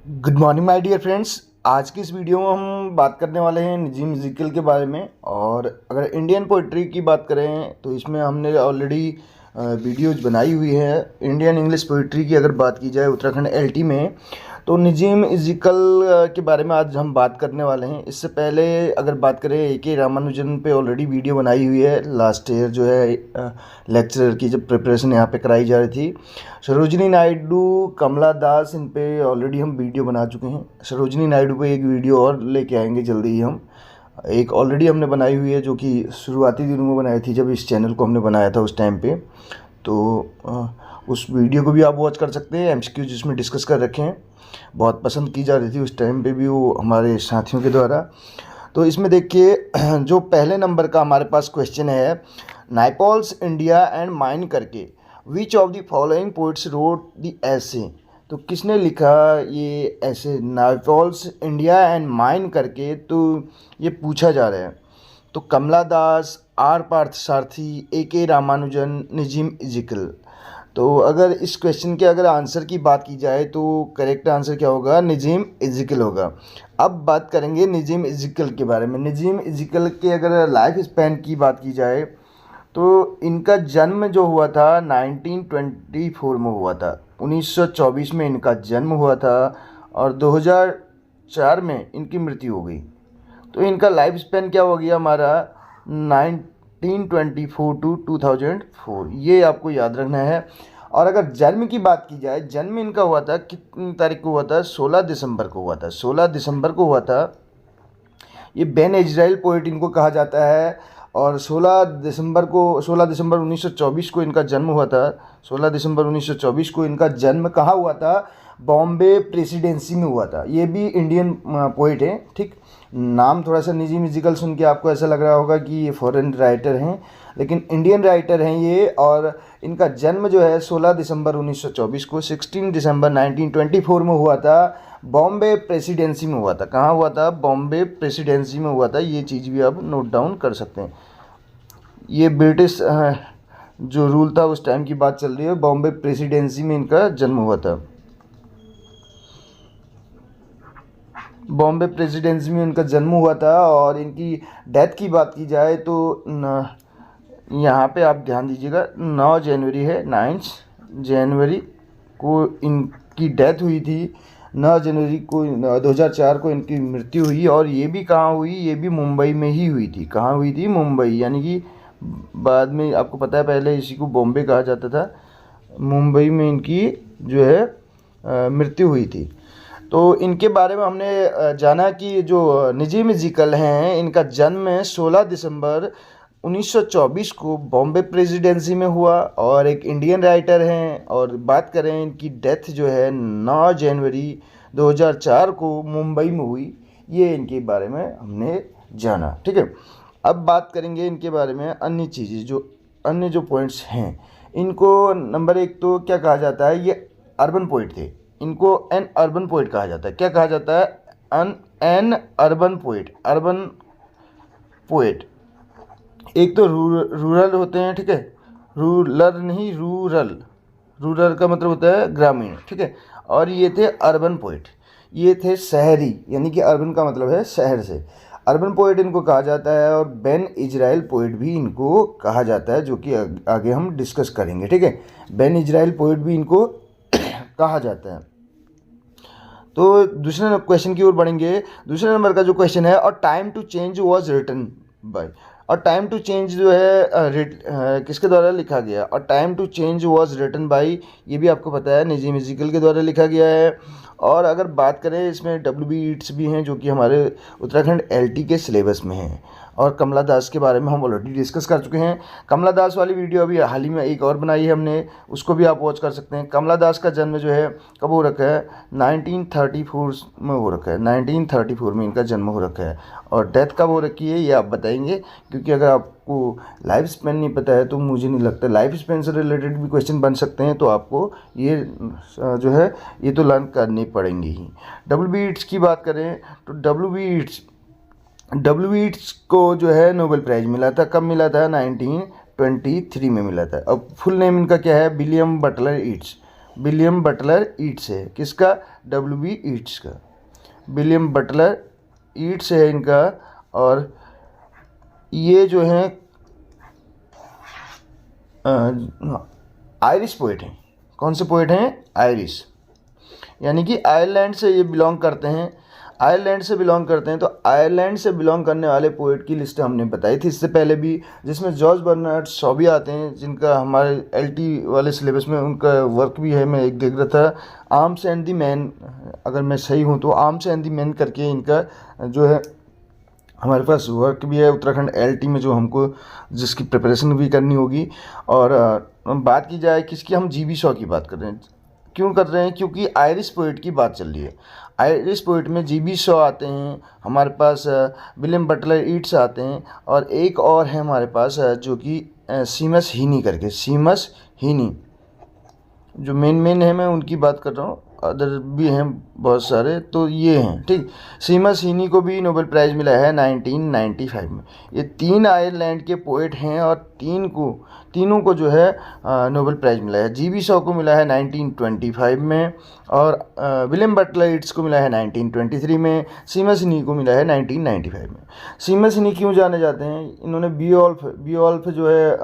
Good morning my dear friends. आज की इस वीडियो में हम बात करने वाले हैं नजीम इज़िकल के बारे में। और अगर इंडियन पोइट्री की बात करें तो इसमें हमने ऑलरेडी वीडियोज बनाई हुई है। इंडियन इंग्लिश पोइट्री की अगर बात की जाए उत्तराखंड एलटी में, तो नजीम इज़िकल के बारे में आज हम बात करने वाले हैं। इससे पहले अगर बात करें ए.के. रामानुजन पे ऑलरेडी वीडियो बनाई हुई है। लास्ट ईयर जो है लेक्चरर की जब प्रिपरेशन यहाँ पे कराई जा रही थी, सरोजनी नायडू, कमला दास, इन पे ऑलरेडी हम वीडियो बना चुके हैं। सरोजनी नायडू पे एक वीडियो और लेके आएंगे जल्दी ही हम। एक ऑलरेडी हमने बनाई हुई है जो कि शुरुआती दिनों में बनाई थी जब इस चैनल को हमने बनाया था उस टाइम पे। तो उस वीडियो को भी आप वॉच कर सकते हैं। एमसीक्यू जिसमें डिस्कस कर रखे हैं, बहुत पसंद की जा रही थी उस टाइम पे भी वो हमारे साथियों के द्वारा। तो इसमें देखिए जो पहले नंबर का हमारे पास क्वेश्चन है, नाइपॉल्स इंडिया एंड माइन करके विच of the following poets wrote the ऐसे। तो किसने लिखा ये ऐसे नाइपॉल्स इंडिया एंड माइन करके, तो ये पूछा जा रहा है। तो कमला दास, आर पार्थसारथी, ए.के. रामानुजन, नजीम इज़िकल। तो अगर इस क्वेश्चन के अगर आंसर की बात की जाए तो करेक्ट आंसर क्या होगा, नजीम इज़िकल होगा। अब बात करेंगे नजीम इज़िकल के बारे में। नजीम इज़िकल के अगर लाइफ स्पैन की बात की जाए तो इनका जन्म जो हुआ था 1924 में हुआ था। 1924 में इनका जन्म हुआ था और 2004 में इनकी मृत्यु हो गई। तो इनका लाइफ स्पैन क्या हो गया हमारा, 1924 टू 2004, ये आपको याद रखना है। और अगर जन्म की बात की जाए, जन्म इनका हुआ था कितनी तारीख को हुआ था, 16 दिसंबर को हुआ था। 16 दिसंबर को हुआ था। ये बेन इजराइल पोइट इनको कहा जाता है। और 16 दिसंबर 1924 को इनका जन्म हुआ था। 16 दिसंबर 1924 को इनका जन्म कहाँ हुआ था, बॉम्बे प्रेसिडेंसी में हुआ था। ये भी इंडियन पोइट है, ठीक। नाम थोड़ा सा नजीम इज़िकल सुन के आपको ऐसा लग रहा होगा कि ये फॉरेन राइटर हैं, लेकिन इंडियन राइटर हैं ये। और इनका जन्म जो है 16 दिसंबर 1924 को 16 दिसंबर 1924 में हुआ था। बॉम्बे प्रेसिडेंसी में हुआ था। कहाँ हुआ था, बॉम्बे प्रेसिडेंसी में हुआ था। ये चीज़ भी आप नोट डाउन कर सकते हैं। ये ब्रिटिश जो रूल था उस टाइम की बात चल रही है। बॉम्बे प्रेसिडेंसी में इनका जन्म हुआ था। बॉम्बे प्रेसिडेंसी में इनका जन्म हुआ था। और इनकी डेथ की बात की जाए तो यहाँ पे आप ध्यान दीजिएगा, 9 जनवरी है, 9 जनवरी को इनकी डेथ हुई थी। 9 जनवरी को 2004 को इनकी मृत्यु हुई। और ये भी कहाँ हुई, ये भी मुंबई में ही हुई थी। कहाँ हुई थी, मुंबई। यानी कि बाद में आपको पता है पहले इसी को बॉम्बे कहा जाता था। मुंबई में इनकी जो है मृत्यु हुई थी। तो इनके बारे में हमने जाना कि जो नजीम इज़िकल हैं, इनका जन्म 16 दिसंबर 1924 को बॉम्बे प्रेसिडेंसी में हुआ और एक इंडियन राइटर हैं। और बात करें इनकी डेथ जो है 9 जनवरी 2004 को मुंबई में हुई। ये इनके बारे में हमने जाना, ठीक है। अब बात करेंगे इनके बारे में अन्य चीज़ें, जो अन्य जो पॉइंट्स हैं। इनको नंबर एक तो क्या कहा जाता है, ये अर्बन पोइट थे। इनको एन अर्बन पोइट कहा जाता है। क्या कहा जाता है, N urban poet. Urban poet एक तो रूरल होते हैं, ठीक है। रूरल नहीं, रूरल। रूरल का मतलब होता है ग्रामीण, ठीक है। और ये थे अर्बन पोइट, ये थे शहरी, यानी कि अर्बन का मतलब है शहर से। अर्बन पोइट इनको कहा जाता है। और बेन इजराइल पोइट भी इनको कहा जाता है, जो कि आगे हम डिस्कस करेंगे, ठीक है। बेन इजराइल पोइट भी इनको कहा जाता है। तो दूसरे क्वेश्चन की ओर बढ़ेंगे। दूसरे नंबर का जो क्वेश्चन है, और time to change was written by. और टाइम टू चेंज जो है किसके द्वारा लिखा गया, और time to change was written by, ये भी आपको पता है नजीम इज़िकल के द्वारा लिखा गया है। और अगर बात करें इसमें W.B. ईट्स भी हैं, जो कि हमारे उत्तराखंड LT के सिलेबस में हैं। और कमला दास के बारे में हम ऑलरेडी डिस्कस कर चुके हैं। कमला दास वाली वीडियो अभी हाल ही में एक और बनाई है हमने, उसको भी आप वॉच कर सकते हैं। कमला दास का जन्म जो है कब हो रखा है, 1934 में हो रखा है। 1934 में इनका जन्म हो रखा है। और डेथ कब हो रखी है ये आप बताएंगे, क्योंकि अगर आपको लाइफ स्पेन नहीं पता है तो मुझे नहीं लगता। लाइफ स्पेन से रिलेटेड भी क्वेश्चन बन सकते हैं, तो आपको ये जो है ये तो लर्न करनी पड़ेंगी ही। W.B. ईट्स की बात करें तो W.B. ईट्स को जो है नोबेल प्राइज़ मिला था। कब मिला था, 1923 में मिला था। अब फुल नेम इनका क्या है, William Butler Yeats. William Butler Yeats है। किसका? W.B. ईट्स का। विलियम बटलर ईट्स है इनका। और ये जो है आयरिश पोइट हैं। कौन से पोइट हैं? आयरिश, यानी कि आयरलैंड से ये बिलोंग करते हैं। आयरलैंड से बिलोंग करते हैं। तो आयरलैंड से बिलोंग करने वाले पोइट की लिस्ट हमने बताई थी इससे पहले भी, जिसमें जॉर्ज बर्नार्ड शॉ भी आते हैं, जिनका हमारे LT वाले सिलेबस में उनका वर्क भी है। मैं एक देख रहा था, आर्म्स एंड द मैन, अगर मैं सही हूँ तो आर्म्स एंड द मैन करके इनका जो है हमारे पास वर्क भी है उत्तराखंड LT में, जो हमको जिसकी प्रिपरेशन भी करनी होगी। और बात की जाए किसकी, हम GB शॉ की बात कर रहे हैं। क्यों कर रहे हैं? क्योंकि आयरिश पोइट की बात चल रही है। आयरिश पोइट में GB शॉ आते हैं, हमारे पास विलियम बटलर ईट्स आते हैं, और एक और है हमारे पास जो कि सीमस हीनी करके, सीमस हीनी जो मेन है, मैं उनकी बात कर रहा हूँ। अदर भी हैं बहुत सारे, तो ये हैं, ठीक। सीमस हीनी को भी नोबेल प्राइज़ मिला है 1995 में। ये 3 आयरलैंड के पोइट हैं और तीनों को जो है नोबेल प्राइज़ मिला है। GB शॉ को मिला है 1925 में, और विलियम बटलर ईट्स को मिला है 1923 में। सीमस हीनी को मिला है 1995 में। सीमस हीनी क्यों जाने जाते हैं? इन्होंने बीओल्फ जो है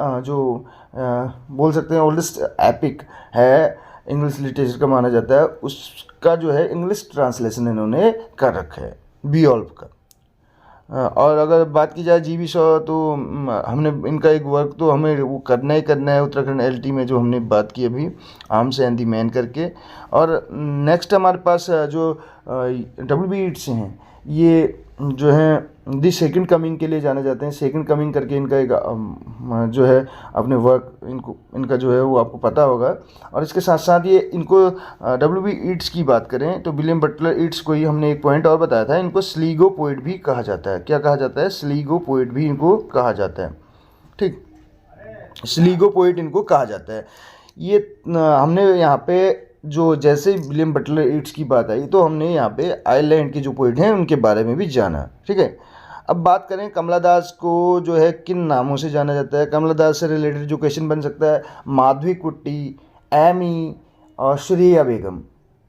बोल सकते हैं ओल्डेस्ट एपिक है, इंग्लिश लिटरेचर का माना जाता है, उसका जो है इंग्लिश ट्रांसलेशन इन्होंने कर रखा है बीओल्फ का। और अगर बात की जाए GB शॉ, तो हमने इनका एक वर्क तो हमें वो करना ही करना है उत्तराखंड LT में, जो हमने बात की अभी, आर्म्स एंड द मैन करके। और नेक्स्ट हमारे पास जो W.B. ईट्स हैं, ये जो हैं दी सेकंड कमिंग के लिए जाने जाते हैं। सेकंड कमिंग करके इनका एक जो है अपने वर्क, इनका जो है वो आपको पता होगा। और इसके साथ साथ ये इनको W.B. ईट्स की बात करें तो विलियम बटलर ईट्स को ही हमने एक पॉइंट और बताया था, इनको स्लीगो पोइट भी कहा जाता है। क्या कहा जाता है? स्लीगो पोइट भी इनको कहा जाता है, ठीक। स्लीगो पोइट इनको कहा जाता है। ये हमने यहाँ पे जो जैसे विलियम बटलर ईट्स की बात आई, तो हमने यहाँ पे आयरलैंड के जो पोइट हैं उनके बारे में भी जाना, ठीक है। अब बात करें कमला दास को जो है किन नामों से जाना जाता है। कमला दास से रिलेटेड जो क्वेश्चन बन सकता है, माधवी कुट्टी, एमी और श्रेया बेगम।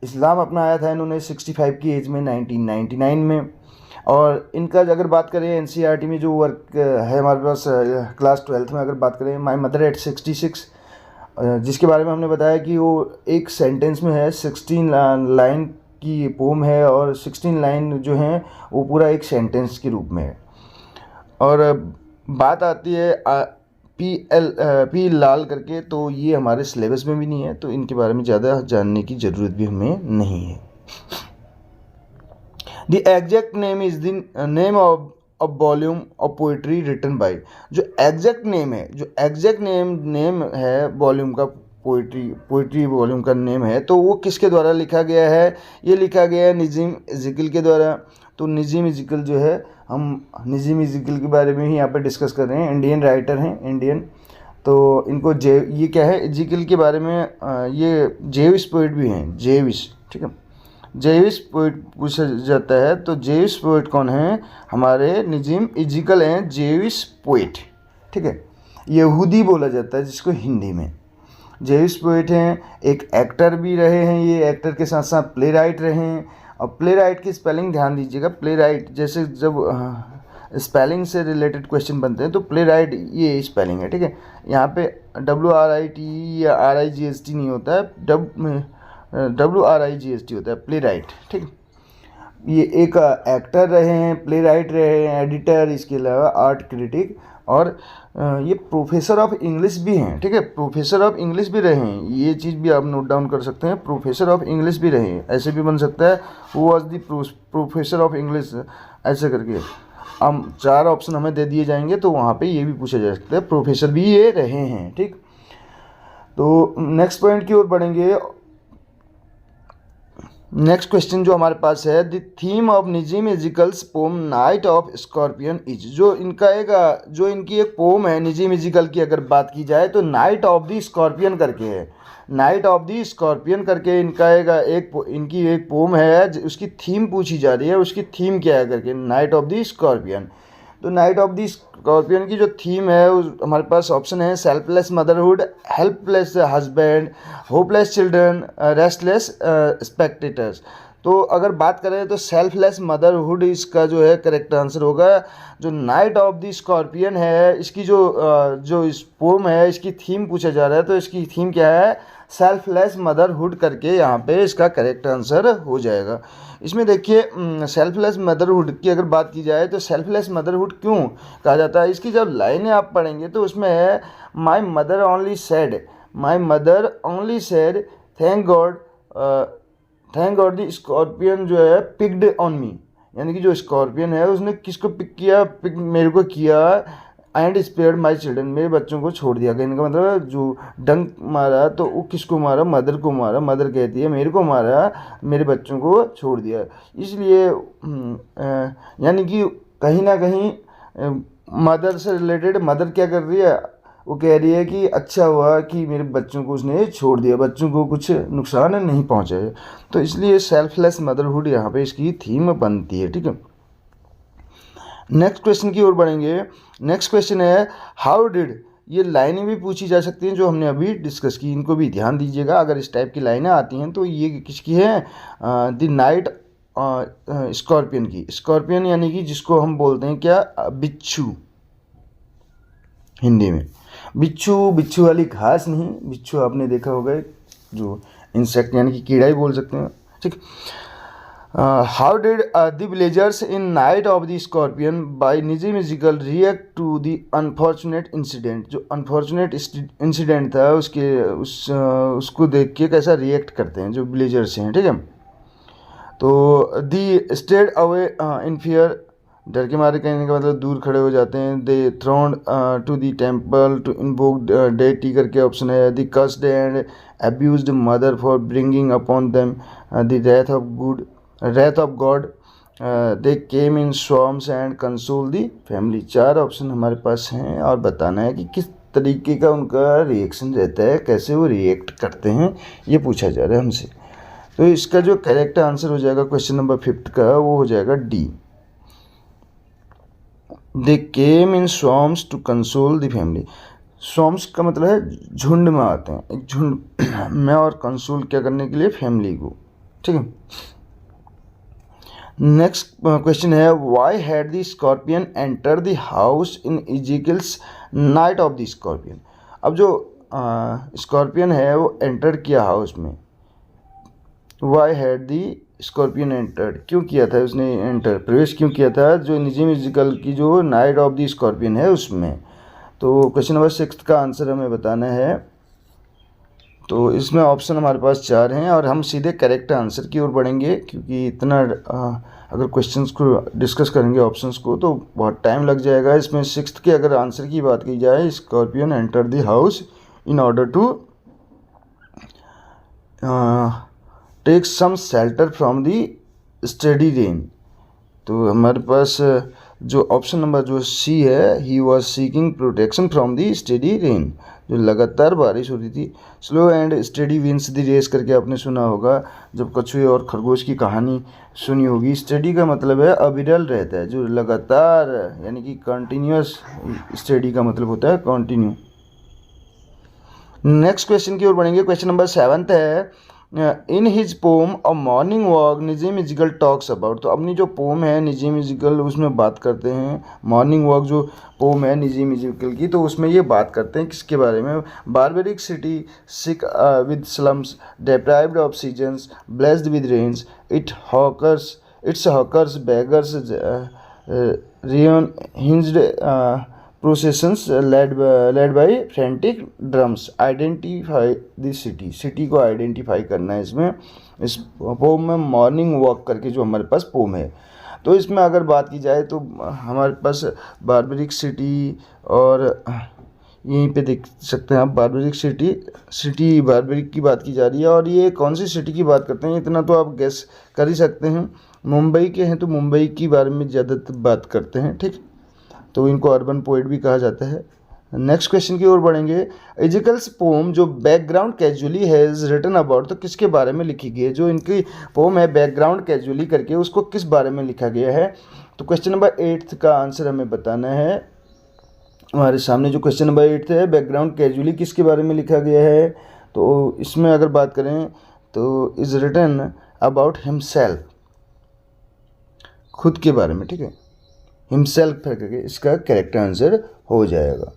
इस्लाम अपनाया था इन्होंने 65 की एज में 1999 में। और इनका अगर बात करें NCERT में जो वर्क है हमारे पास क्लास 12th में, अगर बात करें माई मदर एट 66, जिसके बारे में हमने बताया कि वो एक सेंटेंस में है, 16 लाइन की पोम है, और 16 लाइन जो हैं वो पूरा एक सेंटेंस के रूप में है। और बात आती है P लाल करके, तो ये हमारे सिलेबस में भी नहीं है, तो इनके बारे में ज़्यादा जानने की ज़रूरत भी हमें नहीं है। The exact name is the name of volume of poetry written by. जो एग्जैक्ट नेम है, जो एग्जैक्ट नेम है वॉल्यूम का, पोइट्री वॉल्यूम का नेम है, तो वो किसके द्वारा लिखा गया है? ये लिखा गया है नजीम इज़िकल के द्वारा। तो नजीम इज़िकल जो है, हम नजीम इज़िकल के बारे में ही यहाँ पे डिस्कस कर रहे हैं। इंडियन राइटर हैं, इंडियन। तो इनको ये क्या है, इज़िकल के बारे में ये जेविश पोइट भी हैं, जेविश, ठीक है। जेविश पोइट पूछा जाता है, तो जेविश पोइट कौन है? हमारे नजीम इज़िकल हैं जेविश पोइट, ठीक है। यहूदी बोला जाता है जिसको हिंदी में। जेविश पोइट हैं, एक एक्टर भी रहे हैं, ये एक्टर के साथ साथ प्ले राइट रहे हैं। और प्ले राइट की स्पेलिंग ध्यान दीजिएगा। प्ले राइट जैसे जब स्पेलिंग से रिलेटेड क्वेश्चन बनते हैं तो प्ले राइट ये स्पेलिंग है, ठीक है। यहाँ पे WRIT या RIGST नहीं होता है, WRIGST होता है, प्ले राइट, ठीक। ये एक एक्टर रहे हैं, प्ले राइट रहे हैं, एडिटर, इसके अलावा आर्ट क्रिटिक, और ये प्रोफेसर ऑफ इंग्लिश भी हैं, ठीक है। प्रोफेसर ऑफ इंग्लिश भी रहे हैं, ये चीज़ भी आप नोट डाउन कर सकते हैं। प्रोफेसर ऑफ इंग्लिश भी रहे हैं, ऐसे भी बन सकता है, who was the professor of English, ऐसे करके हम 4 ऑप्शन हमें दे दिए जाएंगे, तो वहाँ पे ये भी पूछा जा सकता है, प्रोफेसर भी ये रहे हैं, ठीक। तो नेक्स्ट पॉइंट की ओर बढ़ेंगे। नेक्स्ट क्वेश्चन जो हमारे पास है, the theme of Nissim Ezekiel's poem night of scorpion is. जो इनकी एक पोम है नजीम इज़िकल की, अगर बात की जाए तो नाइट ऑफ द स्कॉर्पियन करके है। नाइट ऑफ द स्कॉर्पियन करके इनका इनकी एक पोम है, उसकी थीम पूछी जा रही है, उसकी थीम क्या है करके, नाइट ऑफ द स्कॉर्पियन। तो नाइट ऑफ द स्कॉर्पियन की जो थीम है हमारे पास ऑप्शन है selfless motherhood, helpless husband, hopeless children, restless spectators. तो अगर बात करें तो सेल्फलेस मदरहुड इसका जो है करेक्ट आंसर होगा। जो नाइट ऑफ द स्कॉर्पियन है इसकी जो इस पोम है इसकी थीम पूछा जा रहा है, तो इसकी थीम क्या है, सेल्फलेस मदरहुड करके यहाँ पे इसका करेक्ट आंसर हो जाएगा। इसमें देखिए सेल्फलेस मदरहुड की अगर बात की जाए तो सेल्फलेस मदरहुड क्यों कहा जाता है, इसकी जब लाइनें आप पढ़ेंगे तो उसमें है my mother only said thank God the scorpion जो है पिक्ड ऑन मी, यानी कि जो स्कॉर्पियन है उसने किसको पिक किया, पिक मेरे को किया, एंड स्पेयर्ड माई चिल्ड्रन, मेरे बच्चों को छोड़ दिया। कहने का मतलब है जो डंक मारा तो वो किसको मारा, मदर को मारा, मदर कहती है मेरे को मारा, मेरे बच्चों को छोड़ दिया। इसलिए यानी कि कहीं ना कहीं मदर से रिलेटेड मदर क्या कर रही है, वो कह रही है कि अच्छा हुआ कि मेरे बच्चों को उसने छोड़ दिया, बच्चों को कुछ नुकसान नहीं पहुंचाया। तो इसलिए सेल्फलेस मदरहुड यहाँ पे इसकी थीम बनती है। ठीक है, नेक्स्ट क्वेश्चन की ओर बढ़ेंगे। नेक्स्ट क्वेश्चन है हाउ डिड, ये लाइनें भी पूछी जा सकती हैं जो हमने अभी डिस्कस की, इनको भी ध्यान दीजिएगा। अगर इस टाइप की लाइनें आती हैं तो ये किसकी है, द नाइट स्कॉर्पियन की। स्कॉर्पियन यानी कि जिसको हम बोलते हैं क्या, बिच्छू, हिंदी में बिच्छू, बिच्छू वाली घास नहीं, बिच्छू आपने देखा होगा जो इंसेक्ट यानी कि कीड़ा ही बोल सकते हैं। ठीक, how did the villagers in night of the scorpion by Nissim Ezekiel react to the unfortunate incident, जो अनफॉर्चुनेट इंसिडेंट था उसको देख के कैसा रिएक्ट करते हैं जो विलेजर्स हैं। ठीक है, तो दी स्टेड अवे इन फियर, डर के मारे कहने का मतलब दूर खड़े हो जाते हैं। They thrown to the temple to invoke deity करके ऑप्शन है। The cursed and abused mother for bringing upon them the wrath of God, they came in swarms and console the family। चार ऑप्शन हमारे पास हैं और बताना है कि किस तरीके का उनका रिएक्शन रहता है, कैसे वो रिएक्ट करते हैं, ये पूछा जा रहा है हमसे। तो इसका जो करेक्ट आंसर हो जाएगा क्वेश्चन नंबर 5 का, वो हो जाएगा D, they came in swarms to console the family. Swarms का मतलब है झुंड में आते हैं, एक झुंड में, और कंसोल क्या करने के लिए, फैमिली को। ठीक है, next question is why had the scorpion enter the house in इजिकल्स night of the scorpion. अब जो स्कॉर्पियन है वो एंटर किया हाउस में, why had the scorpion entered, क्यों किया था उसने एंटर, प्रवेश क्यों किया था जो निजी म्यूजिकल की जो नाइट ऑफ द स्कॉर्पियन है उसमें। तो क्वेश्चन नंबर 6 का आंसर हमें बताना है। तो इसमें ऑप्शन हमारे पास 4 हैं और हम सीधे करेक्ट आंसर की ओर बढ़ेंगे, क्योंकि इतना अगर क्वेश्चंस को डिस्कस करेंगे ऑप्शंस को तो बहुत टाइम लग जाएगा। इसमें 6 के अगर आंसर की बात की जाए, scorpion enter the house in order to take some shelter from the steady rain. तो हमारे पास जो ऑप्शन नंबर जो सी है, he was seeking protection from the steady rain, जो लगातार बारिश हो रही थी। Slow and steady wins the race करके आपने सुना होगा, जब कछुए और खरगोश की कहानी सुनी होगी। स्टडी का मतलब है अविरल रहता है, जो लगातार यानी कि कंटिन्यूस, स्टडी का मतलब होता है कंटिन्यू। नेक्स्ट क्वेश्चन की ओर बढ़ेंगे। क्वेश्चन नंबर 7 है in his poem a morning walk Nissim Ezekiel talks about. तो अपनी जो पोम है निजी म्यूजिकल उसमें बात करते हैं, मॉर्निंग वॉक जो पोम है निजी म्यूजिकल की, तो उसमें ये बात करते हैं किसके बारे में, barbaric city sick with slums, deprived of seasons, blessed with rains, its hawkers beggars iron hinged processions led by frantic drums identify the city को आइडेंटिफाई करना है इसमें। इस पोम में मॉर्निंग वॉक करके जो हमारे पास पोम है, तो इसमें अगर बात की जाए तो हमारे पास बारबेरिक सिटी, और यहीं पे देख सकते हैं आप बारबेरिक सिटी बारबेरिक की बात की जा रही है। और ये कौन सी सिटी की बात करते हैं इतना तो आप गेस कर ही सकते हैं, मुंबई के हैं तो मुंबई की बारे में ज़्यादातर बात करते हैं। ठीक, तो इनको अर्बन पोएट भी कहा जाता है। नेक्स्ट क्वेश्चन की ओर बढ़ेंगे। इजिकल्स पोम जो background casually has written about, तो किसके बारे में लिखी गई है? जो इनकी पोम है बैकग्राउंड कैजुअली करके, उसको किस बारे में लिखा गया है? तो क्वेश्चन नंबर 8 का आंसर हमें बताना है। हमारे सामने जो क्वेश्चन नंबर 8 है, बैकग्राउंड कैजुअली किसके बारे में लिखा गया है? तो इसमें अगर बात करें तो इज़ रिटन अबाउट हिमसेल्फ, खुद के बारे में, ठीक है, हिमसेल्फ करके इसका करेक्ट आंसर हो जाएगा।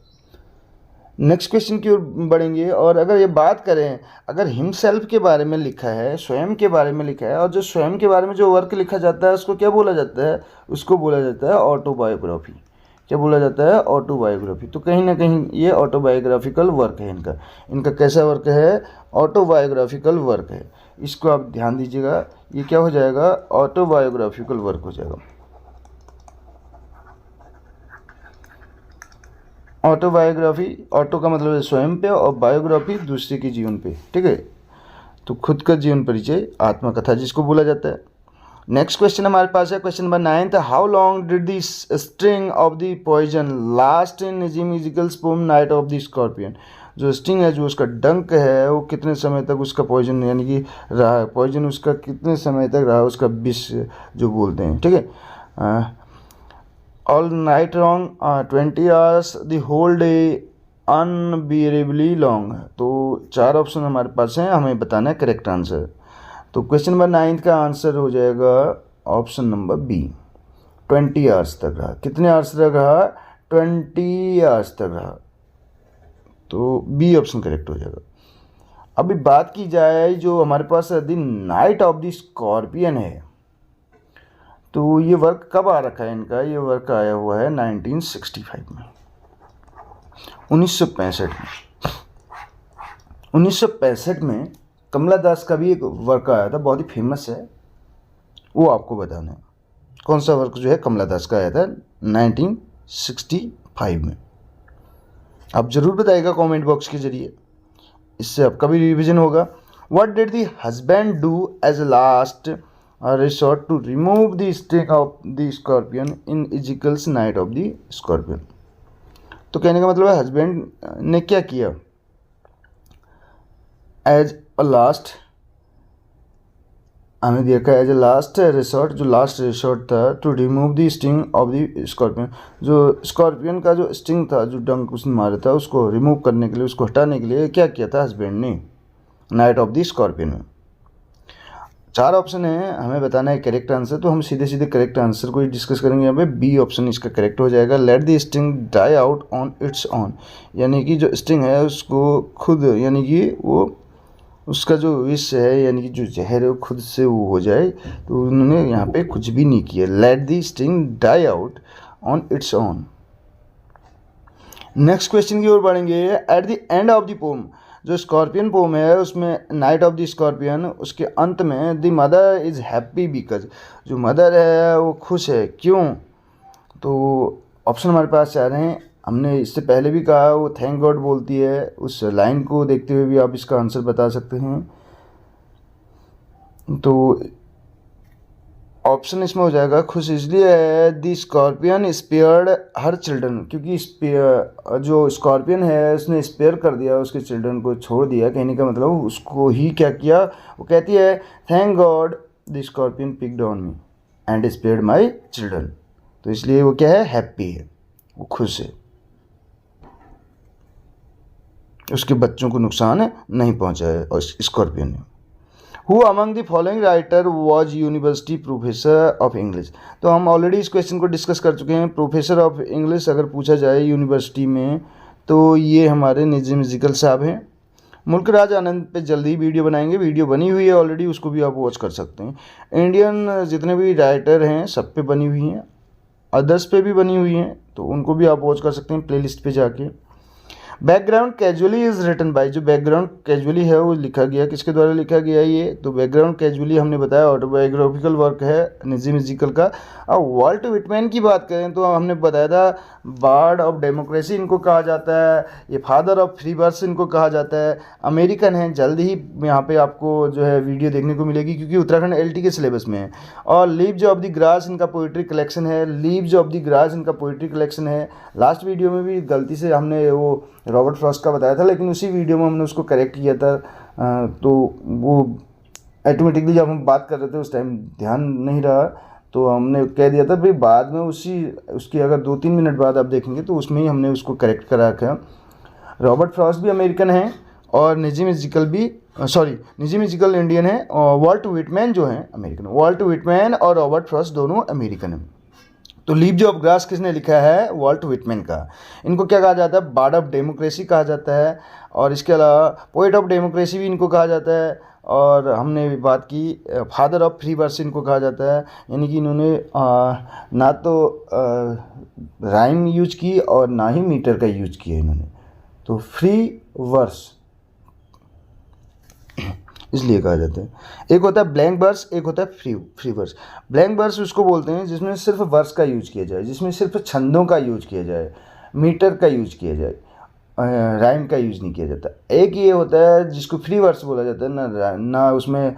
नेक्स्ट क्वेश्चन की ओर बढ़ेंगे और अगर ये बात करें, अगर हिमसेल्फ के बारे में लिखा है, स्वयं के बारे में लिखा है, और जो स्वयं के बारे में जो वर्क लिखा जाता है उसको क्या बोला जाता है? उसको बोला जाता है ऑटोबायोग्राफी। क्या बोला जाता है? ऑटोबायोग्राफी। तो कहीं ना कहीं ये ऑटोबायोग्राफिकल वर्क है इनका कैसा वर्क है? ऑटोबायोग्राफिकल वर्क है। इसको आप ध्यान दीजिएगा, ये क्या हो जाएगा? ऑटोबायोग्राफिकल वर्क हो जाएगा। ऑटोबायोग्राफी, ऑटो का मतलब है स्वयं पे और बायोग्राफी दूसरे के जीवन पे, ठीक है। तो खुद का जीवन परिचय, आत्मकथा जिसको बोला जाता है। नेक्स्ट क्वेश्चन हमारे पास है question number 9। How long did the sting of the poison last in Nissim Ezekiel's poem night of the scorpion? जो स्टिंग है, जो उसका डंक है, वो कितने समय तक उसका पॉइजन यानी कि रहा, पॉइजन उसका कितने समय तक रहा, उसका विष जो बोलते हैं, ठीक है। All night long, 20 hours, the whole day, unbearably long. तो 4 ऑप्शन हमारे पास हैं, हमें बताना है करेक्ट आंसर। तो क्वेश्चन नंबर 9 का आंसर हो जाएगा ऑप्शन नंबर बी, 20 आवर्स तक रहा। कितने आवर्स तक रहा? 20 आवर्स तक रहा। तो बी ऑप्शन करेक्ट हो जाएगा। अभी बात की जाए जो हमारे पास the night of the scorpion है, तो ये वर्क कब आ रखा है इनका? ये वर्क आया हुआ है 1965 में, 1965 में। 1965 में कमला दास का भी एक वर्क आया था, बहुत ही फेमस है, वो आपको बताना है। कौन सा वर्क जो है कमला दास का आया था 1965 में? आप ज़रूर बताइएगा कमेंट बॉक्स के जरिए, इससे आपका भी रिविजन होगा। What did the husband do as a last resort to remove the sting of the scorpion in इजिकल्स night of the scorpion? तो कहने का मतलब है हस्बैंड ने क्या किया एज अ लास्ट, हमें देखा एज अ लास्ट रिसोर्ट, जो लास्ट रिसोर्ट था, to remove the sting of the scorpion, जो स्कॉर्पियन का जो स्टिंग था, जो डंक उसने मारा था, उसको रिमूव करने के लिए, उसको हटाने के लिए क्या किया था हस्बैंड ने नाइट ऑफ द स्कॉर्पियन में? 4 ऑप्शन है, हमें बताना है करेक्ट आंसर। तो हम सीधे सीधे करेक्ट आंसर को ही डिस्कस करेंगे यहाँ पे। बी ऑप्शन इसका करेक्ट हो जाएगा। Let the sting die out on its own, यानी कि जो स्टिंग है उसको खुद, यानी कि वो उसका जो विष है यानी कि जो जहर है वो खुद से वो हो जाए। तो उन्होंने यहाँ पे कुछ भी नहीं किया। Let the sting die out on its own. Next question की ओर बढ़ेंगे। At the end of the poem, जो स्कॉर्पियन पोम है उसमें नाइट ऑफ द स्कॉर्पियन, उसके अंत में the mother is happy because, जो मदर है वो खुश है, क्यों? तो ऑप्शन हमारे पास आ रहे हैं। हमने इससे पहले भी कहा वो थैंक गॉड बोलती है, उस लाइन को देखते हुए भी आप इसका आंसर बता सकते हैं। तो ऑप्शन इसमें हो जाएगा खुश इसलिए है the scorpion spared her children, क्योंकि जो स्कॉर्पियन है उसने स्पेयर कर दिया, उसके चिल्ड्रन को छोड़ दिया। कहने का मतलब उसको ही क्या किया, वो कहती है thank God the scorpion picked on me and spared my children. तो इसलिए वो क्या है, हैप्पी है, वो खुश है, उसके बच्चों को नुकसान नहीं पहुंचा है और स्कॉर्पियन ने। Who among the following writer was university professor of English? तो हम ऑलरेडी इस क्वेश्चन को डिस्कस कर चुके हैं। प्रोफेसर ऑफ इंग्लिश अगर पूछा जाए यूनिवर्सिटी में तो ये हमारे निजिम इजिकल साहब हैं। मुल्क राज आनंद पे जल्दी ही वीडियो बनाएंगे, वीडियो बनी हुई है ऑलरेडी, उसको भी आप वॉच कर सकते हैं। इंडियन जितने भी राइटर हैं सब पे बनी हुई हैं, अदर्स पे भी बनी हुई हैं, तो उनको भी आप वॉच कर सकते हैं प्लेलिस्ट पे जाके। Background casually is written by, जो बैकग्राउंड कैजुअली है वो लिखा गया, किसके द्वारा लिखा गया ये, तो बैकग्राउंड कैजुअली हमने बताया ऑटोबायोग्राफिकल वर्क है नजीम इज़िकल का। अब वाल्ट व्हिटमैन की बात करें तो हमने बताया था बार्ड ऑफ डेमोक्रेसी इनको कहा जाता है, ये फादर ऑफ फ्री वर्स इनको कहा जाता है, अमेरिकन है। जल्द ही यहाँ पे आपको जो है वीडियो देखने को मिलेगी क्योंकि उत्तराखंड एलटी के सिलेबस में है। और लीव्स ऑफ द ग्रास इनका पोइट्री कलेक्शन है, लीव्स ऑफ द ग्रास इनका पोइट्री कलेक्शन है। लास्ट वीडियो में भी गलती से हमने वो रॉबर्ट फ्रॉस्ट का बताया था, लेकिन उसी वीडियो में हमने उसको करेक्ट किया था, तो वो ऑटोमेटिकली जब हम बात कर रहे थे उस टाइम ध्यान नहीं रहा, तो हमने कह दिया था भाई बाद में उसकी अगर 2-3 मिनट बाद आप देखेंगे तो उसमें ही हमने उसको करेक्ट करा रखा। रॉबर्ट फ्रॉस्ट भी अमेरिकन है और नजीम इज़िकल इंडियन है, और वाल्ट व्हिटमैन जो है अमेरिकन। वाल्ट व्हिटमैन और रॉबर्ट फ्रॉस्ट दोनों अमेरिकन हैं। तो लीव्स ऑफ ग्रास किसने लिखा है, वाल्ट व्हिटमैन का। इनको क्या कहा जाता है, बार्ड ऑफ डेमोक्रेसी कहा जाता है, और इसके अलावा पोएट ऑफ डेमोक्रेसी भी इनको कहा जाता है, और हमने भी बात की फादर ऑफ फ्री वर्स इनको कहा जाता है। यानी कि इन्होंने ना तो राइम यूज की और ना ही मीटर का यूज किया इन्होंने, तो फ्री वर्स इसलिए कहा जाता है। एक होता है ब्लैंक वर्स, एक होता है फ्री वर्स। ब्लैंक वर्स उसको बोलते हैं जिसमें सिर्फ वर्स का यूज किया जाए, जिसमें सिर्फ छंदों का यूज किया जाए, मीटर का यूज किया जाए, राइम का यूज नहीं किया जाता। एक ये होता है जिसको फ्री वर्स बोला जाता है, ना उसमें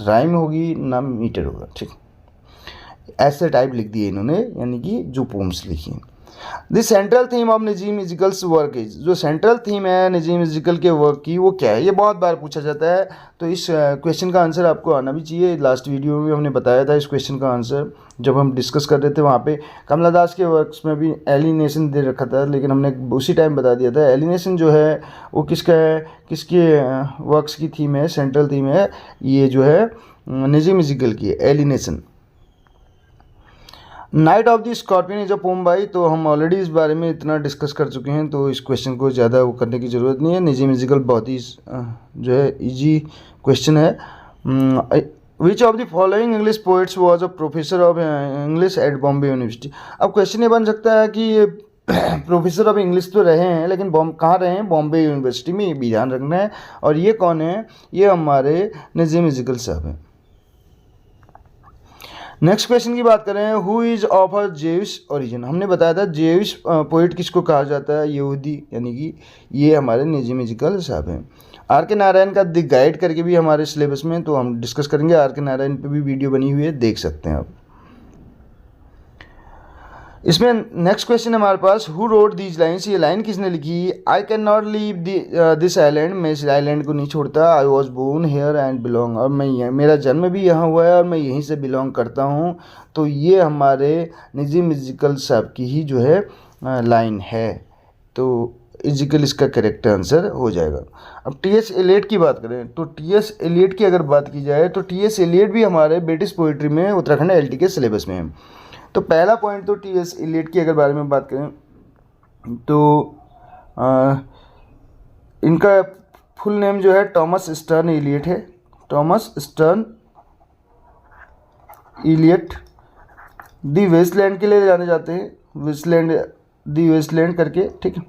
राइम होगी ना मीटर होगा, ठीक। ऐसे टाइप लिख दिए इन्होंने, यानी कि जो पोम्स लिखी हैं। The central theme of Nissim Ezekiel's work is, जो सेंट्रल थीम है नजीम इज़िकल के वर्क की वो क्या है, ये बहुत बार पूछा जाता है। तो इस क्वेश्चन का आंसर आपको आना भी चाहिए। लास्ट वीडियो में हमने बताया था इस क्वेश्चन का आंसर, जब हम डिस्कस कर रहे थे वहाँ पे कमला दास के वर्क्स में भी एलिनेशन दे रखा था, लेकिन हमने उसी टाइम बता दिया था एलिनेशन जो है वो किसका है, किसके वर्क्स की थीम है, सेंट्रल थीम है, ये जो है नजीम इज़िकल की है, alienation. Night of the scorpion is a poem by, तो हम ऑलरेडी इस बारे में इतना डिस्कस कर चुके हैं, तो इस क्वेश्चन को ज़्यादा वो करने की ज़रूरत नहीं है। नजीम इज़िकल बहुत ही जो है इजी क्वेश्चन है। Which of the following English poets was a professor of English at Bombay university. अब क्वेश्चन ये बन सकता है कि ये प्रोफेसर ऑफ इंग्लिश तो रहे हैं, लेकिन कहाँ रहे हैं, बॉम्बे यूनिवर्सिटी में, ये भी ध्यान रखना है। और ये कौन है, ये हमारे नजीम इज़िकल साहब हैं। नेक्स्ट क्वेश्चन की बात करें, who is of a Jewish origin. हमने बताया था जेविश पोइट किसको कहा जाता है, यहूदी, यानी कि ये हमारे नजीम इज़िकल साहब हैं। आर के नारायण का द गाइड करके भी हमारे सिलेबस में, तो हम डिस्कस करेंगे। आर के नारायण पे भी वीडियो बनी हुई है, देख सकते हैं आप। इसमें नेक्स्ट क्वेश्चन हमारे पास, हु रोड दीज लाइन्स, ये लाइन किसने लिखी। I can not leave this island, मैं इस आइलैंड को नहीं छोड़ता। I was born here and belong, और मैं मेरा जन्म भी यहाँ हुआ है और मैं यहीं से बिलोंग करता हूँ। तो ये हमारे नजीम इज़िकल साहब की ही जो है लाइन है, तो इज़िकल इसका करेक्ट आंसर हो जाएगा। अब टी.एस. एलियट की बात करें तो टी.एस. एलियट की अगर बात की जाए तो टी.एस. एलियट भी हमारे ब्रिटिश पोइट्री में उत्तराखंड एलटी के सिलेबस में है। तो पहला पॉइंट तो टी.एस. एलियट की अगर बारे में बात करें तो इनका फुल नेम जो है टॉमस स्टर्न एलियट है। टॉमस स्टर्न एलियट दी वेस्टलैंड के लिए जाने जाते हैं, वेस्टलैंड, दी वेस्टलैंड करके, ठीक है,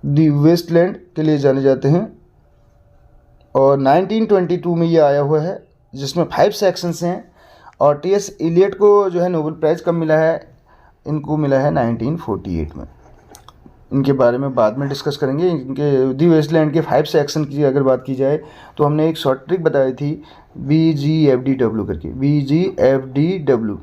दी वेस्टलैंड के लिए जाने जाते हैं। और 1922 में ये आया हुआ है, जिसमें 5 सेक्शंस हैं। और टी.एस. एलियट को जो है नोबेल प्राइज़ कब मिला है, इनको मिला है 1948 में। इनके बारे में बाद में डिस्कस करेंगे। इनके दी वेस्टलैंड के 5 सेक्शन की अगर बात की जाए तो हमने एक शॉर्ट ट्रिक बताई थी, BGFDW करके, BGFDW,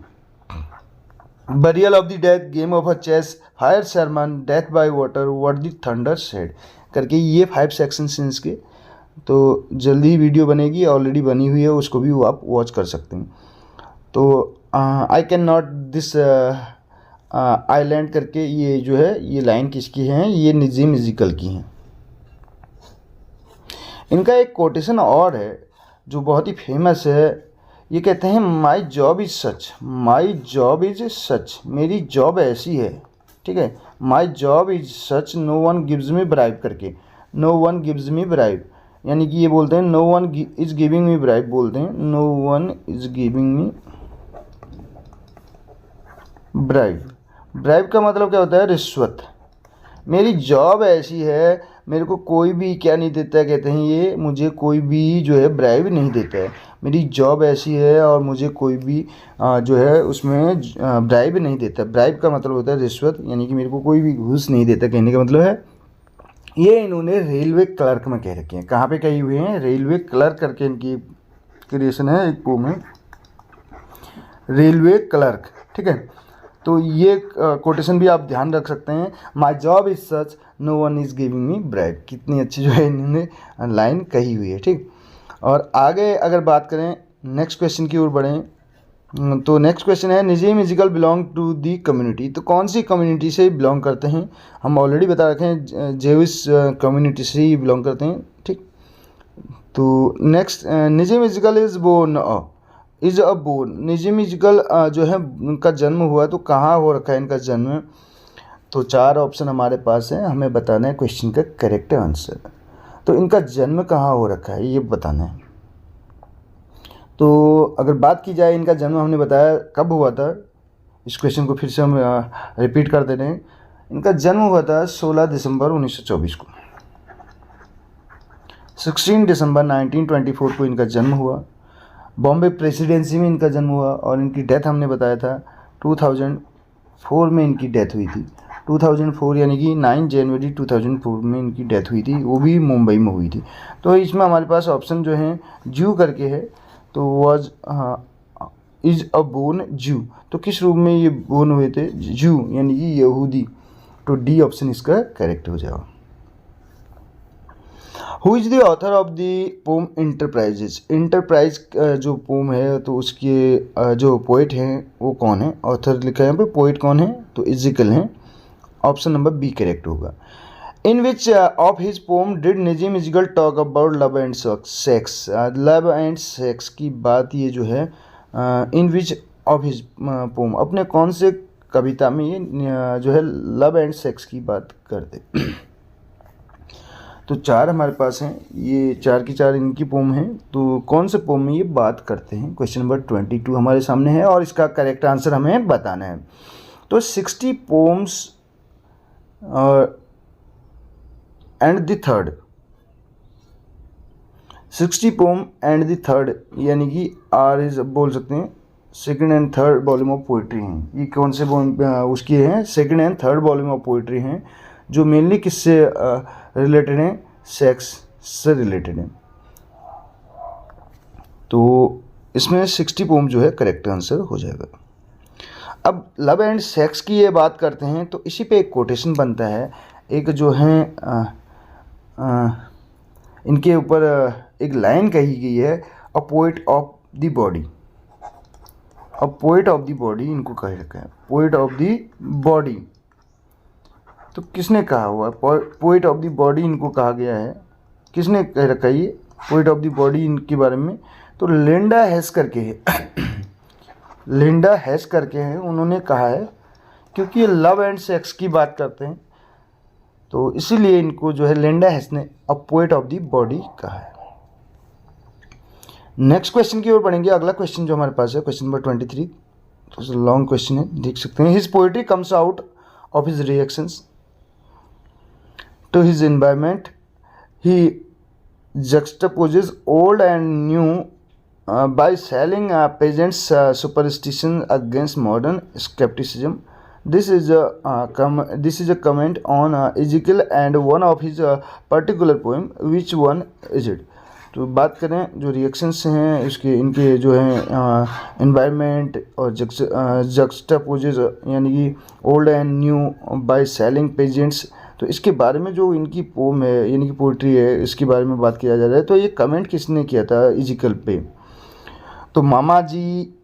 burial of the death, game of a chess, fire sermon, death by water, what the thunder said करके, ये 5 सेक्शंस हैं इसके। तो जल्दी ही वीडियो बनेगी, ऑलरेडी बनी हुई है, उसको भी आप वॉच कर सकते हैं। तो आई कैन नॉट दिस आइलैंड करके ये जो है ये लाइन किसकी हैं, ये नजीम इज़िकल की हैं। इनका एक कोटेशन और है जो बहुत ही फेमस है, ये कहते हैं my job is such, my job is such, मेरी जॉब ऐसी है, ठीक है, my job is such, no one gives me bribe करके, no one gives me bribe, यानी कि ये बोलते हैं no one is giving me bribe, बोलते हैं no one is giving me bribe. Bribe का मतलब क्या होता है? रिश्वत। मेरी जॉब ऐसी है, मेरे को कोई भी क्या नहीं देता है, कहते हैं ये मुझे कोई भी जो है ब्राइब नहीं देता है। मेरी जॉब ऐसी है और मुझे कोई भी जो है उसमें ब्राइब नहीं देता। ब्राइब का मतलब होता है रिश्वत, यानी कि मेरे को कोई भी घूस नहीं देता, कहने का मतलब है। ये इन्होंने रेलवे क्लर्क में कह रखे हैं। कहाँ पे कही हुए हैं? रेलवे क्लर्क करके इनकी क्रिएशन है, एक पोम है, रेलवे क्लर्क। ठीक है, तो ये कोटेशन भी आप ध्यान रख सकते हैं। My job is such, no one is giving me bribe. कितनी अच्छी जो है इन्होंने लाइन कही हुई है। ठीक, और आगे अगर बात करें, नेक्स्ट क्वेश्चन की ओर बढ़ें, तो नेक्स्ट क्वेश्चन है Nissim Ezekiel belong to the community. तो कौन सी कम्युनिटी से बिलोंग करते हैं? हम ऑलरेडी बता रखे हैं, जेविस कम्युनिटी से ही बिलोंग करते हैं। ठीक, तो next, Nissim Ezekiel is born is a born. Nissim Ezekiel जो है उनका जन्म हुआ, तो कहाँ हो रखा है इनका जन्म? तो 4 ऑप्शन हमारे पास हैं, हमें बताना है क्वेश्चन का करेक्ट आंसर। तो इनका जन्म कहाँ हो रखा है ये बताना है। तो अगर बात की जाए, इनका जन्म हमने बताया कब हुआ था। इस क्वेश्चन को फिर से हम रिपीट कर दे रहे हैं। इनका जन्म हुआ था 16 दिसंबर 1924 को। 16 दिसंबर 1924 को इनका जन्म हुआ। बॉम्बे प्रेसिडेंसी में इनका जन्म हुआ, और इनकी डेथ हमने बताया था 2004 में इनकी डेथ हुई थी। 2004 यानी कि 9 जनवरी 2004 में इनकी डेथ हुई थी, वो भी मुंबई में हुई थी। तो इसमें हमारे पास ऑप्शन जो है ज्यू करके है, तो वॉज इज़ अ बोर्न ज्यू। तो किस रूप में ये बोर्न हुए थे? ज्यू यानी कि यहूदी। तो डी ऑप्शन इसका करेक्ट हो जाएगा। Who is the author of the pome enterprises. Enterprise जो पोम है, तो उसके जो पोइट हैं वो कौन है? ऑथर लिखा है यहाँ पे, पोइट कौन है? तो इजिकल हैं। ऑप्शन नंबर बी करेक्ट होगा। In which of his poem did Nissim Ezekiel talk about love and sex. Love and sex की बात ये जो है in which of his poem, अपने कौन से कविता में ये जो है लव एंड सेक्स की बात करते। तो 4 हमारे पास हैं, ये 4 की 4 इनकी पोम हैं। तो कौन से पोम में ये बात करते हैं? क्वेश्चन नंबर 22 हमारे सामने है, और इसका करेक्ट आंसर हमें बताना है। तो 60 poems and the third, 60 poem and the third यानी कि आर इज बोल सकते हैं second and third volume of poetry हैं। ये कौन से उसकी हैं? Second and third volume of poetry हैं, जो मेनली किससे रिलेटेड हैं? सेक्स से रिलेटेड हैं। तो इसमें 60 पोम जो है करेक्ट आंसर हो जाएगा। अब लव एंड सेक्स की ये बात करते हैं, तो इसी पे एक कोटेशन बनता है। एक जो है इनके ऊपर एक लाइन कही गई है, अ poet of the body. A poet of the body इनको कह रखा है, पोइट ऑफ द बॉडी। तो किसने कहा हुआ? पोइट ऑफ द बॉडी इनको कहा गया है। किसने कह रखा है ये पोइट ऑफ द बॉडी इनके बारे में? तो लिंडा हैस करके है। लिंडा हैस करके हैं, उन्होंने कहा है, क्योंकि ये लव एंड सेक्स की बात करते हैं, तो इसीलिए इनको जो है लिंडा हैस ने a poet of the body कहा है। नेक्स्ट क्वेश्चन की ओर बढ़ेंगे। अगला क्वेश्चन जो हमारे पास है क्वेश्चन नंबर 23, तो लॉन्ग क्वेश्चन है, देख सकते हैं। His poetry comes out of his reactions to his environment. He juxtaposes old and new by selling peasants' superstition against modern skepticism. This is a comment on Ezekiel and one of his particular poem. Which one is it? तो बात करें जो reactions हैं इसके, इनके जो हैं environment और जक्स्टापोजेस यानी कि old and new by selling pageants, तो इसके बारे में जो इनकी पोम है यानी कि पोइट्री है, इसके बारे में बात किया जा रहा है। तो ये कमेंट किसने किया था इजिकल पे? तो मामा जी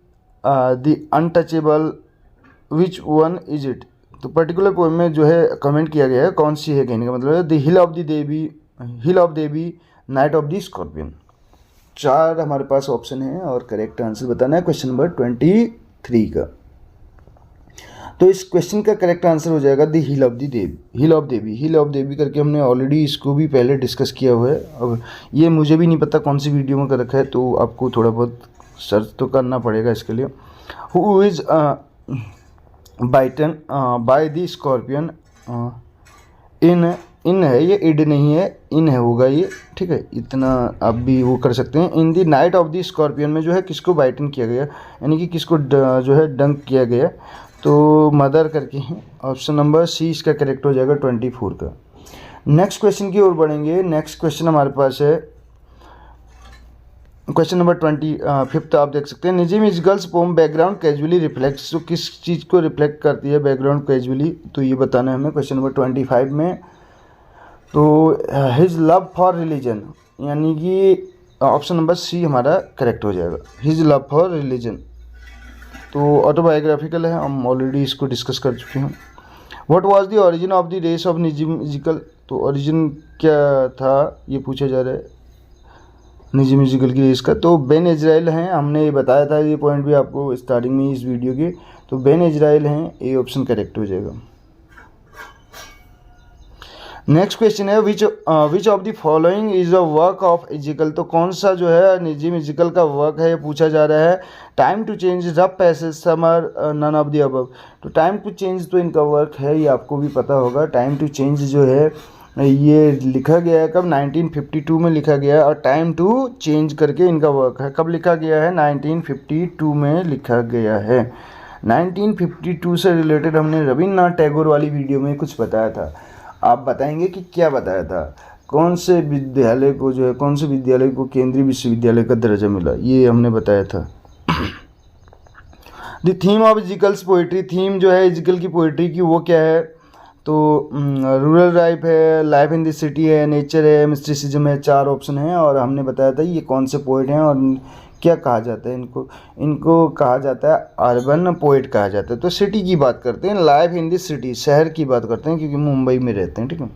the untouchable, which one is it? तो पर्टिकुलर पोएम में जो है कमेंट किया गया है, कौन सी है कहने का मतलब है? The hill of Devi, night of the scorpion. 4 हमारे पास ऑप्शन है और करेक्ट आंसर बताना है क्वेश्चन नंबर 23 का। तो इस क्वेश्चन का करेक्ट आंसर हो जाएगा द हिल ऑफ देवी करके हमने ऑलरेडी इसको भी पहले डिस्कस किया हुआ है। अब ये मुझे भी नहीं पता कौन सी वीडियो में कर रखा है, तो आपको थोड़ा बहुत सर्च तो करना पड़ेगा इसके लिए। Who is bitten by the scorpion in in है, ये इड नहीं है, इन है होगा ये, ठीक है। इतना आप भी वो कर सकते हैं। In the night of the scorpion में जो है किसको बाइटन किया गया, यानी कि किसको जो है डंक किया गया, तो मदर करके हैं। ऑप्शन नंबर सी इसका करेक्ट हो जाएगा 24 का। नेक्स्ट क्वेश्चन की ओर बढ़ेंगे। नेक्स्ट क्वेश्चन हमारे पास है क्वेश्चन नंबर 25 आप देख सकते हैं। Nissim Ezekiel's poem background casually reflects, तो किस चीज़ को रिफ्लेक्ट करती है बैकग्राउंड कैजुअली, तो ये बताना है हमें क्वेश्चन नंबर 25 में। तो हिज लव फॉर रिलीजन, यानी कि ऑप्शन नंबर सी हमारा करेक्ट हो जाएगा, हिज लव फॉर रिलीजन। तो ऑटोबायोग्राफिकल है, हम ऑलरेडी इसको डिस्कस कर चुके हैं। What was the origin of the race of Nissim Ezekiel, तो ओरिजिन क्या था ये पूछा जा रहा है निजी म्यूजिकल की रेस का। तो बेन इजराइल हैं, हमने बताया था ये पॉइंट भी आपको स्टार्टिंग में इस वीडियो के। तो बेन इजराइल हैं, ए ऑप्शन करेक्ट हो जाएगा। नेक्स्ट क्वेश्चन है which of the following is a work of Ezekiel, तो कौन सा जो है निजी म्यूजिकल का वर्क है ये पूछा जा रहा है। Time to change, rough passage, summer, none of the above. तो टाइम टू चेंज तो इनका वर्क है, ये आपको भी पता होगा। टाइम टू चेंज जो है ये लिखा गया है कब, 1952 में लिखा गया है, और टाइम टू चेंज करके इनका वर्क है कब लिखा गया है, 1952 में लिखा गया है। 1952 से रिलेटेड हमने रविन्द्रनाथ टैगोर वाली वीडियो में कुछ बताया था। आप बताएंगे कि क्या बताया था, कौन से विद्यालय को जो है, कौन से विद्यालय को केंद्रीय विश्वविद्यालय का दर्जा मिला, ये हमने बताया था। The theme of इजिकल्स poetry, theme जो है इजिकल की पोइट्री की वो क्या है, तो रूरल लाइफ है, लाइफ इन द सिटी है, नेचर है, मिस्टिसिज्म है। 4 ऑप्शन हैं और हमने बताया था ये कौन से पोइट हैं और क्या कहा जाता है इनको कहा जाता है अर्बन पोइट कहा जाता है। तो सिटी की बात करते हैं, लाइफ इन द सिटी, शहर की बात करते हैं, क्योंकि मुंबई में रहते हैं, ठीक है,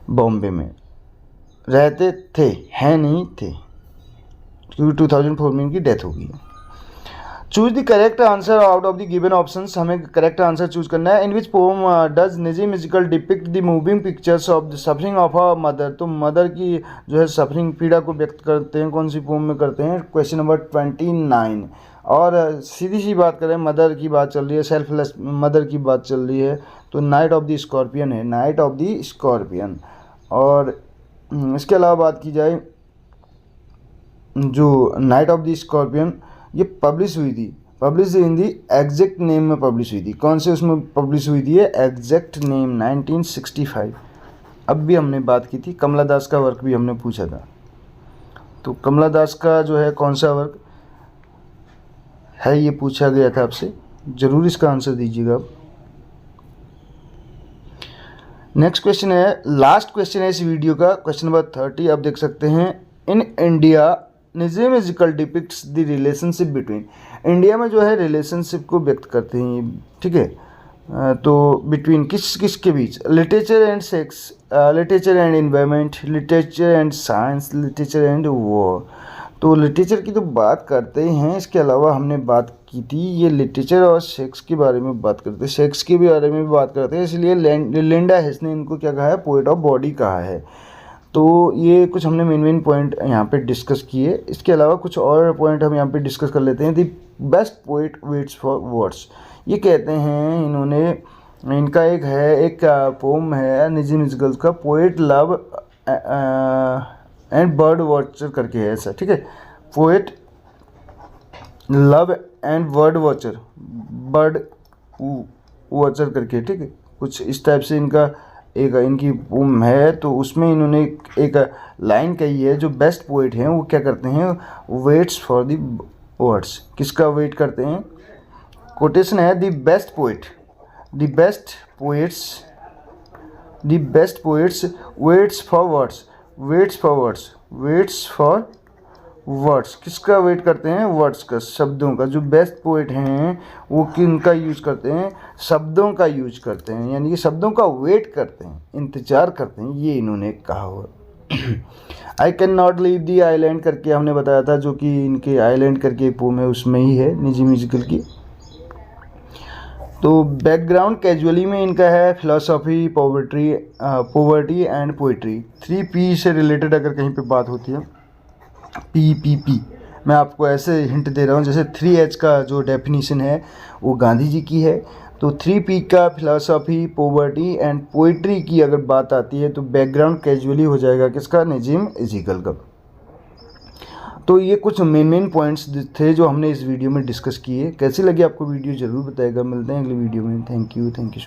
बॉम्बे में रहते थे, हैं नहीं थे, क्योंकि 2004 में इनकी डेथ हो गई है। Choose the correct answer out of the given options, हमें करेक्ट आंसर चूज करना है। इन विच पोम डज निजी musical depict the moving pictures of the suffering of a mother, तो मदर की जो है सफरिंग, पीड़ा को व्यक्त करते हैं, कौन सी पोम में करते हैं, क्वेश्चन नंबर 29। और सीधी सी बात करें, मदर की बात चल रही है, सेल्फलेस मदर की बात चल रही है, तो नाइट ऑफ द स्कॉर्पियन है, नाइट ऑफ द स्कॉर्पियन। और इसके अलावा बात की जाए, जो नाइट ऑफ द स्कॉर्पियन ये पब्लिश हुई थी, publish in the exact name में पब्लिश हुई थी, कौन से उसमें पब्लिश हुई थी, एग्जैक्ट नेम 1965। अब भी हमने बात की थी, कमला दास का वर्क भी हमने पूछा था, तो कमला दास का जो है कौन सा वर्क है ये पूछा गया था आपसे, ज़रूर इसका आंसर दीजिएगा आप। नेक्स्ट क्वेश्चन है, लास्ट क्वेश्चन है इस वीडियो का, क्वेश्चन नंबर 30 आप देख सकते हैं। इन इंडिया निजी musical depicts the relationship between, India में जो है रिलेशनशिप को व्यक्त करते हैं, ठीक है, तो बिटवीन किस किस के बीच, literature and sex, literature and environment, literature and science, literature and war. तो लिटरेचर की तो बात करते हैं, इसके अलावा हमने बात की थी ये लिटरेचर और सेक्स के बारे में बात करते हैं, सेक्स के बारे में भी बात करते हैं, इसलिए लिंडा हेस ने इनको क्या कहा है, पोएट ऑफ बॉडी कहा है। तो ये कुछ हमने मेन पॉइंट यहाँ पे डिस्कस किए, इसके अलावा कुछ और पॉइंट हम यहाँ पे डिस्कस कर लेते हैं। The best poet waits for words, ये कहते हैं इन्होंने, इनका एक पोम है निजी म्यूजिकल्स का, poet love and bird watcher करके है ऐसा, ठीक है, poet love and bird watcher, bird watcher करके, ठीक है, कुछ इस टाइप से इनका एक इनकी पोम है। तो उसमें इन्होंने एक लाइन कही है, जो बेस्ट पोइट हैं वो क्या करते हैं, वेट्स फॉर द वर्ड्स, किसका वेट करते हैं, कोटेशन है, the best poet, the best poets, the best poets waits for words, waits for words, waits for words, किसका वेट करते हैं, वर्ड्स का, शब्दों का। जो बेस्ट पोइट हैं वो किनका यूज करते हैं, शब्दों का यूज करते हैं, यानी कि शब्दों का वेट करते हैं, इंतजार करते हैं, ये इन्होंने कहा हुआ। आई can not leave the island करके हमने बताया था, जो कि इनके आइलैंड करके एक पोम है, उसमें ही है निजी म्यूजिकल की। तो बैकग्राउंड कैजुअली में इनका है philosophy, poverty and poetry. 3 P से रिलेटेड अगर कहीं पे बात होती है, PPP, मैं आपको ऐसे हिंट दे रहा हूँ, जैसे 3H का जो डेफिनेशन है वो गांधी जी की है, तो 3P का फिलॉसफी, पॉवर्टी एंड पोइट्री की अगर बात आती है तो बैकग्राउंड कैजुअली हो जाएगा किसका, नजीम इज़िकल का। तो ये कुछ मेन पॉइंट्स थे जो हमने इस वीडियो में डिस्कस किए। कैसी लगी आपको वीडियो ज़रूर बताएगा। मिलते हैं अगली वीडियो में। Thank you.